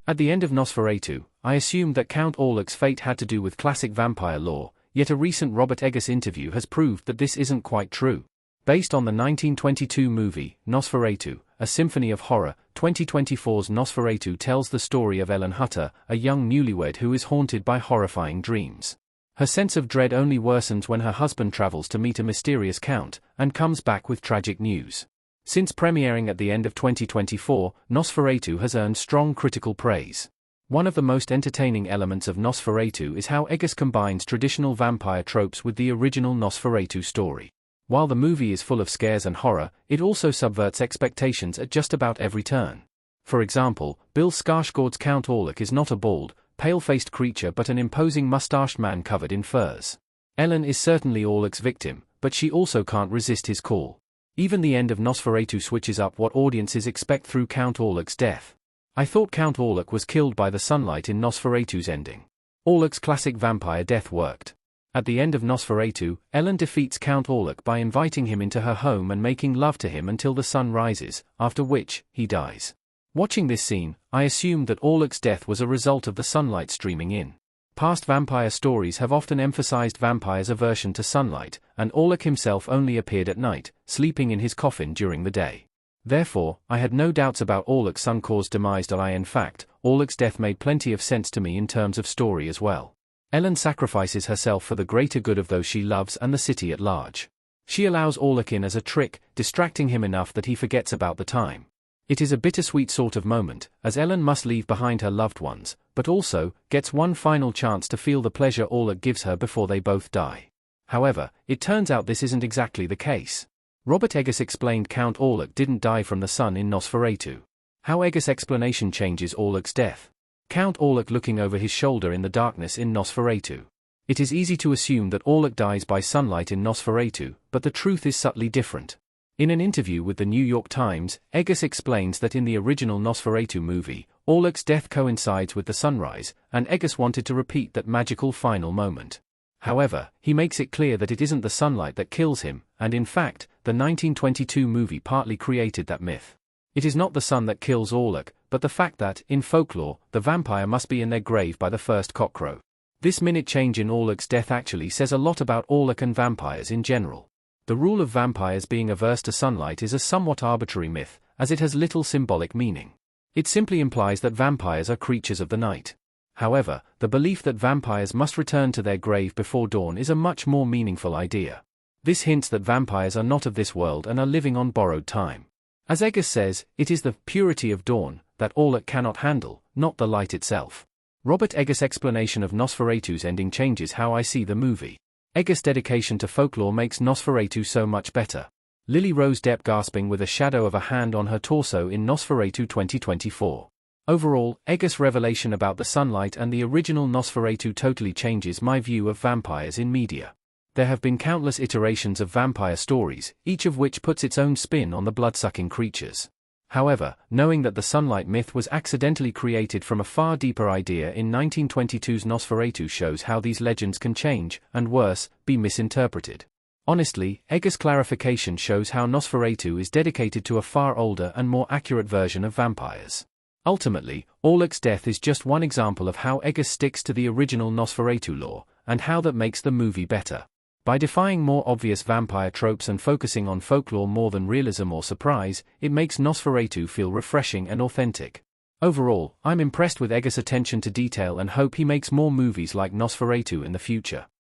At the end of Nosferatu, I assumed that Count Orlok's fate had to do with classic vampire lore, yet a recent Robert Eggers interview has proved that this isn't quite true. Based on the 1922 movie, Nosferatu, A Symphony of Horror, 2024's Nosferatu tells the story of Ellen Hutter, a young newlywed who is haunted by horrifying dreams. Her sense of dread only worsens when her husband travels to meet a mysterious count, and comes back with tragic news. Since premiering at the end of 2024, Nosferatu has earned strong critical praise. One of the most entertaining elements of Nosferatu is how Eggers combines traditional vampire tropes with the original Nosferatu story. While the movie is full of scares and horror, it also subverts expectations at just about every turn. For example, Bill Skarsgård's Count Orlok is not a bald, pale-faced creature but an imposing mustached man covered in furs. Ellen is certainly Orlok's victim, but she also can't resist his call. Even the end of Nosferatu switches up what audiences expect through Count Orlok's death. I thought Count Orlok was killed by the sunlight in Nosferatu's ending. Orlok's classic vampire death worked. At the end of Nosferatu, Ellen defeats Count Orlok by inviting him into her home and making love to him until the sun rises, after which, he dies. Watching this scene, I assumed that Orlok's death was a result of the sunlight streaming in. Past vampire stories have often emphasized vampires' aversion to sunlight, and Orlok himself only appeared at night, sleeping in his coffin during the day. Therefore, I had no doubts about Orlok's sun-caused demise. In fact, Orlok's death made plenty of sense to me in terms of story as well. Ellen sacrifices herself for the greater good of those she loves and the city at large. She allows Orlok in as a trick, distracting him enough that he forgets about the time. It is a bittersweet sort of moment, as Ellen must leave behind her loved ones, but also, gets one final chance to feel the pleasure Orlok gives her before they both die. However, it turns out this isn't exactly the case. Robert Eggers explained Count Orlok didn't die from the sun in Nosferatu. How Eggers' explanation changes Orlok's death. Count Orlok looking over his shoulder in the darkness in Nosferatu. It is easy to assume that Orlok dies by sunlight in Nosferatu, but the truth is subtly different. In an interview with the New York Times, Eggers explains that in the original Nosferatu movie, Orlok's death coincides with the sunrise, and Eggers wanted to repeat that magical final moment. However, he makes it clear that it isn't the sunlight that kills him, and in fact, the 1922 movie partly created that myth. It is not the sun that kills Orlok, but the fact that, in folklore, the vampire must be in their grave by the first cockcrow. This minute change in Orlok's death actually says a lot about Orlok and vampires in general. The rule of vampires being averse to sunlight is a somewhat arbitrary myth, as it has little symbolic meaning. It simply implies that vampires are creatures of the night. However, the belief that vampires must return to their grave before dawn is a much more meaningful idea. This hints that vampires are not of this world and are living on borrowed time. As Eggers says, it is the purity of dawn that Orlok cannot handle, not the light itself. Robert Eggers' explanation of Nosferatu's ending changes how I see the movie. Eggers' dedication to folklore makes Nosferatu so much better. Lily Rose Depp gasping with a shadow of a hand on her torso in Nosferatu 2024. Overall, Eggers' revelation about the sunlight and the original Nosferatu totally changes my view of vampires in media. There have been countless iterations of vampire stories, each of which puts its own spin on the blood-sucking creatures. However, knowing that the sunlight myth was accidentally created from a far deeper idea in 1922's Nosferatu shows how these legends can change, and worse, be misinterpreted. Honestly, Eggers' clarification shows how Nosferatu is dedicated to a far older and more accurate version of vampires. Ultimately, Orlok's death is just one example of how Eggers sticks to the original Nosferatu lore, and how that makes the movie better. By defying more obvious vampire tropes and focusing on folklore more than realism or surprise, it makes Nosferatu feel refreshing and authentic. Overall, I'm impressed with Eggers' attention to detail and hope he makes more movies like Nosferatu in the future.